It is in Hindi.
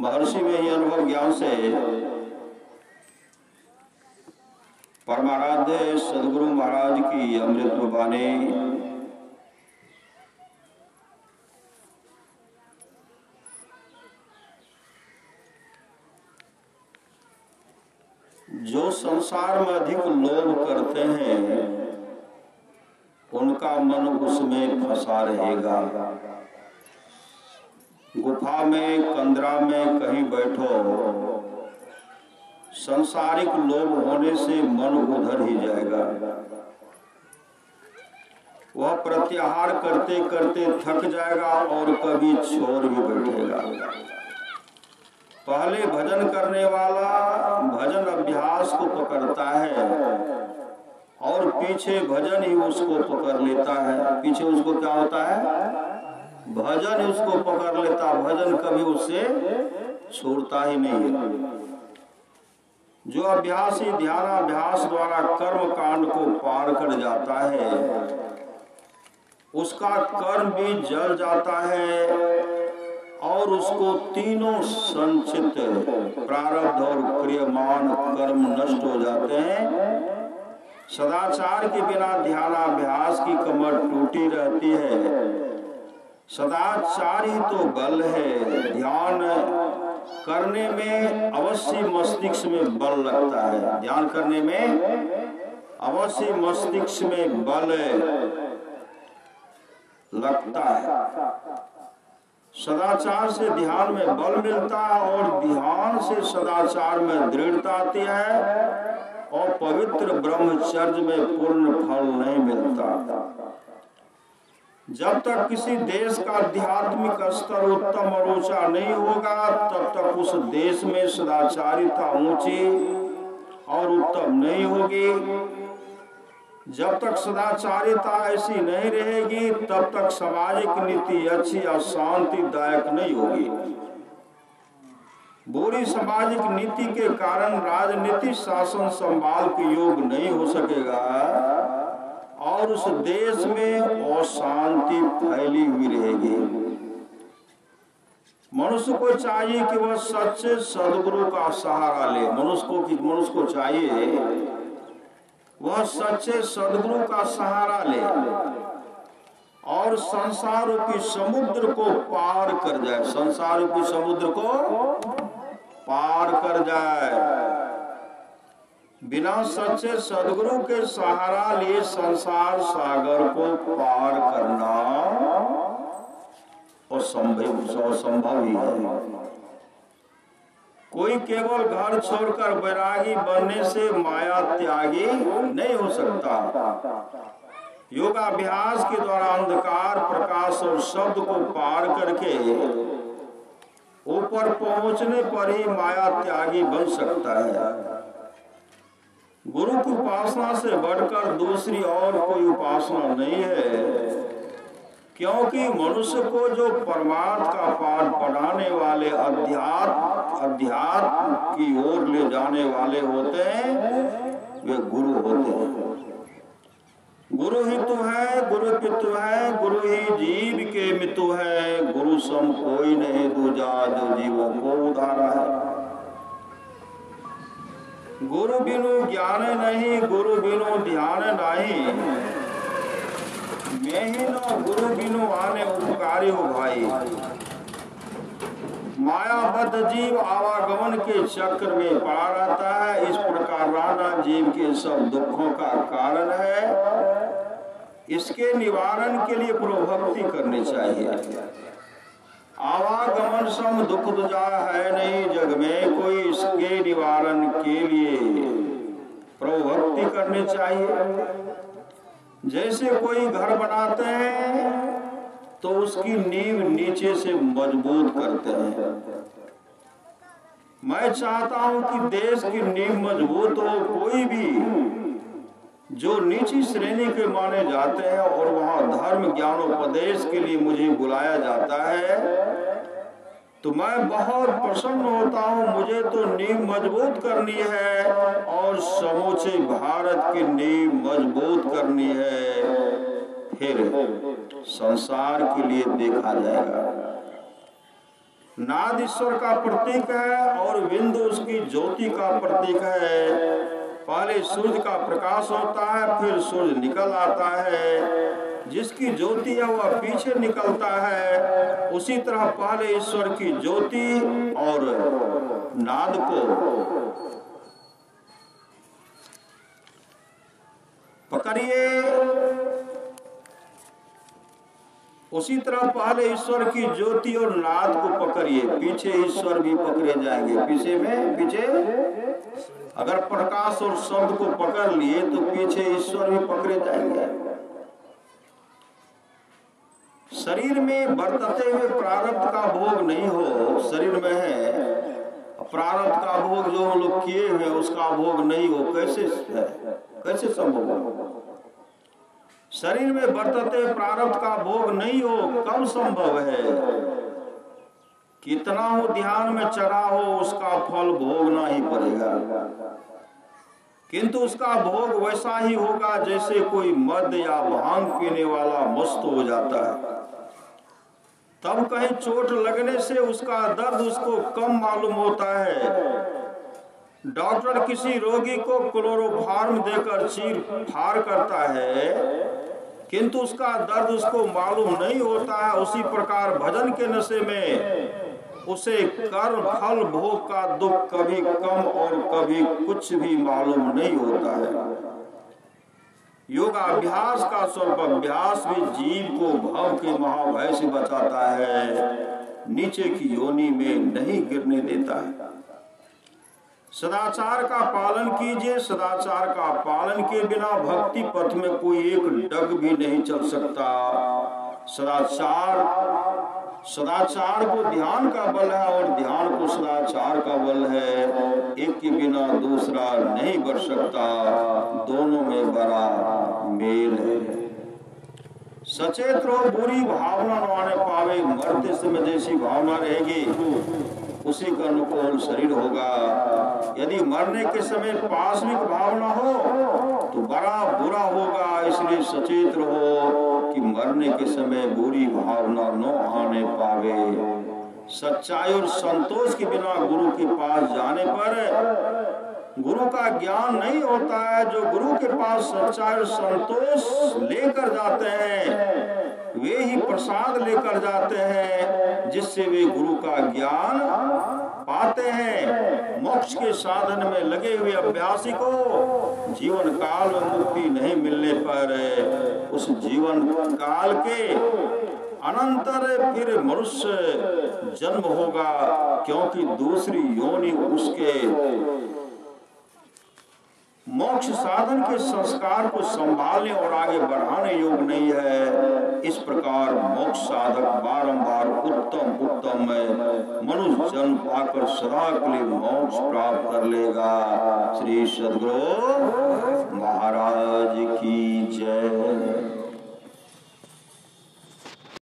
महर्षि में ही अनुभव ज्ञान से परमाराध्य सदगुरु महाराज की अमृत वाणी जो संसार में अधिक लोभ करते हैं उनका मन उसमें फंसा रहेगा। गुफा में कंदरा में कहीं बैठो, सांसारिक लोभ होने से मन उधर ही जाएगा। वह प्रत्याहार करते करते थक जाएगा और कभी छोड़ भी बैठेगा। पहले भजन करने वाला भजन अभ्यास को पकड़ता है और पीछे भजन ही उसको पकड़ लेता है। पीछे उसको क्या होता है? भजन उसको पकड़ लेता, भजन कभी उससे छोड़ता ही नहीं है। जो अभ्यासी ध्यानाभ्यास द्वारा कर्म कांड को पार कर जाता है उसका कर्म भी जल जाता है और उसको तीनों संचित प्रारब्ध और क्रियमान कर्म नष्ट हो जाते हैं। सदाचार के बिना ध्यानाभ्यास की कमर टूटी रहती है। सदाचार ही तो बल है। ध्यान करने में अवश्य मस्तिष्क में बल लगता है। ध्यान करने में अवश्य मस्तिष्क में बल लगता है। सदाचार से ध्यान में बल मिलता है और ध्यान से सदाचार में दृढ़ता आती है और पवित्र ब्रह्मचर्य में पूर्ण फल नहीं मिलता। जब तक किसी देश का आध्यात्मिक स्तर उत्तम और ऊंचा नहीं होगा तब तक उस देश में सदाचारिता ऊंची और उत्तम नहीं होगी। जब तक सदाचारिता ऐसी नहीं रहेगी तब तक सामाजिक नीति अच्छी और शांतिदायक नहीं होगी। बुरी सामाजिक नीति के कारण राजनीतिक शासन संभाल के योग नहीं हो सकेगा और उस देश में अशांति फैली हुई रहेगी। मनुष्य को चाहिए कि वह सच्चे सदगुरु का सहारा ले। मनुष्य को चाहिए वह सच्चे सदगुरु का सहारा ले और संसार रूपी समुद्र को पार कर जाए। संसार रूपी समुद्र को पार कर जाए। बिना सच्चे सदगुरु के सहारा लिए संसार सागर को पार करना असंभव ही है। कोई केवल घर छोड़कर वैरागी बनने से माया त्यागी नहीं हो सकता। योगाभ्यास के द्वारा अंधकार प्रकाश और शब्द को पार करके ऊपर पहुंचने पर ही माया त्यागी बन सकता है। गुरु की उपासना से बढ़कर दूसरी और कोई उपासना नहीं है, क्योंकि मनुष्य को जो परमार्थ का पाठ पढ़ाने वाले अध्यात्म की ओर ले जाने वाले होते हैं वे गुरु होते हैं। गुरु ही तो है, गुरु पितु है, गुरु ही जीव के मितु है। गुरु सम कोई नहीं दूजा जो जीवों को उधारा है। गुरु बिनु ज्ञान नहीं, गुरु बिनु ध्यान नहीं। मैं ही न गुरु बिनु आने उपकारी हो भाई। मायाबद्ध जीव आवागमन के चक्र में पड़ा रहता है। इस प्रकार राना जीव के सब दुखों का कारण है। इसके निवारण के लिए प्रभुभक्ति करनी चाहिए। आवागमन सम दुख दुजा है नहीं जग में, कोई इसके निवारण के लिए प्रभुभक्ति करनी चाहिए। जैसे कोई घर बनाते हैं तो उसकी नींव नीचे से मजबूत करते हैं। मैं चाहता हूं कि देश की नींव मजबूत हो। कोई भी जो नीची श्रेणी के माने जाते हैं और वहां धर्म ज्ञानोपदेश के लिए मुझे बुलाया जाता है तो मैं बहुत प्रसन्न होता हूं। मुझे तो नींव मजबूत करनी है और समूचे भारत की नींव मजबूत करनी है। फिर संसार के लिए देखा जाएगा। नाद ईश्वर का प्रतीक है और बिंदु उसकी ज्योति का प्रतीक है। पहले सूर्य का प्रकाश होता है, फिर सूर्य निकल आता है। जिसकी ज्योति है वह पीछे निकलता है। उसी तरह पहले ईश्वर की ज्योति और नाद को पकड़िए। उसी तरह पहले ईश्वर की ज्योति और नाद को पकड़िए, पीछे ईश्वर भी पकड़े जाएंगे। पीछे अगर प्रकाश और शब्द को पकड़ लिए तो पीछे ईश्वर भी पकड़े जाएंगे। शरीर में बरतते हुए प्रारब्ध का भोग नहीं हो, शरीर में है प्रारब्ध का भोग जो हम लोग किए हैं उसका भोग नहीं हो, कैसे संभव हो? शरीर में बरतते प्रारब्ध का भोग नहीं हो, कब संभव है? कितना हो ध्यान में चढ़ा हो उसका फल भोगना ही पड़ेगा। किंतु उसका भोग वैसा ही होगा जैसे कोई मद या भांग पीने वाला मस्त हो जाता है। तब कहीं चोट लगने से उसका दर्द उसको कम मालूम होता है। डॉक्टर किसी रोगी को क्लोरोफार्म देकर चीर फाड़ करता है, किंतु उसका दर्द उसको मालूम नहीं होता है। उसी प्रकार भजन के नशे में उसे कर्म फल भोग का दुख कभी कम और कभी कुछ भी मालूम नहीं होता है। योगाभ्यास का स्वरूप अभ्यास भी जीव को भव के महाभय से बचाता है, नीचे की योनि में नहीं गिरने देता है। सदाचार का पालन कीजिए। सदाचार का पालन के बिना भक्ति पथ में कोई एक डग भी नहीं चल सकता। सदाचार को ध्यान का बल है और ध्यान को सदाचार का बल है। एक के बिना दूसरा नहीं बढ़ सकता, दोनों में बड़ा मेल है। सचेत रहो, बुरी भावना न आने पावे। मरते समय जैसी भावना रहेगी उसी का अनुकूल शरीर होगा। यदि मरने के समय पाशविक भावना हो तो बड़ा बुरा होगा। इसलिए सचेत रहो कि मरने के समय बुरी भावना न आने पावे। सच्चाई और संतोष के बिना गुरु के पास जाने पर गुरु का ज्ञान नहीं होता है। जो गुरु के पास सच्चाई और संतोष लेकर जाते हैं वे ही प्रसाद लेकर जाते हैं, जिससे वे गुरु का ज्ञान पाते हैं। मोक्ष के साधन में लगे हुए अभ्यासी को जीवन काल में मुक्ति नहीं मिलने पर उस जीवन काल के अनंतर फिर मनुष्य जन्म होगा, क्योंकि दूसरी योनि उसके मोक्ष साधन के संस्कार को संभालने और आगे बढ़ाने योग नहीं है। इस प्रकार मोक्ष साधक बारंबार उत्तम मनुष्य जन्म पाकर सदा के लिए मोक्ष प्राप्त कर लेगा। श्री सद्गुरु महाराज की जय।